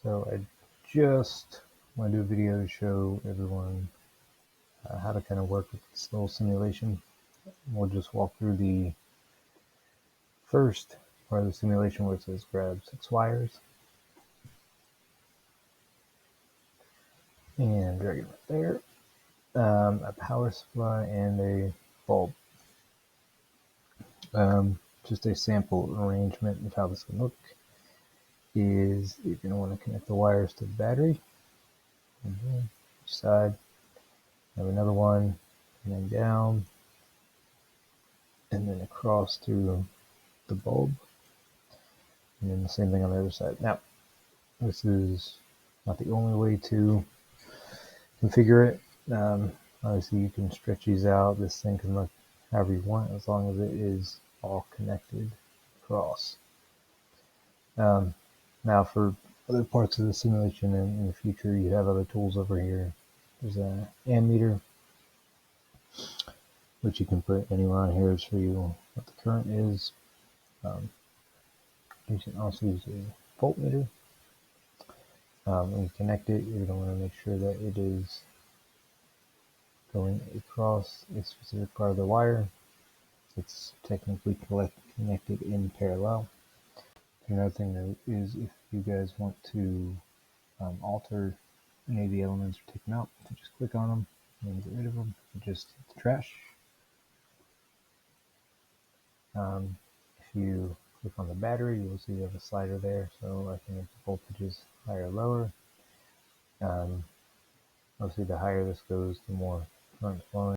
So I just want to do a video to show everyone how to kind of work with this little simulation. We'll just walk through the first part of the simulation where it says grab 6 wires and drag it right there. A power supply and a bulb. Just a sample arrangement of how this would look is you're going to want to connect the wires to the battery. Each side. Have another one, and then down, and then across to the bulb, and then the same thing on the other side. Now, this is not the only way to configure it. Obviously, you can stretch these out. This thing can look however you want, as long as it is all connected across. Now, for other parts of the simulation in the future, you have other tools over here. There's an ammeter, which you can put anywhere on here to show you what the current is. You can also use a voltmeter. When you connect it, you're going to want to make sure that it is going across a specific part of the wire. It's technically connected in parallel. Another thing is if you guys want to alter any of the elements or take them out, to just click on them and get rid of them. Just hit the trash. If you click on the battery, you'll see you have a slider there, so I can make the voltages higher or lower. Obviously, the higher this goes, the more current flowing.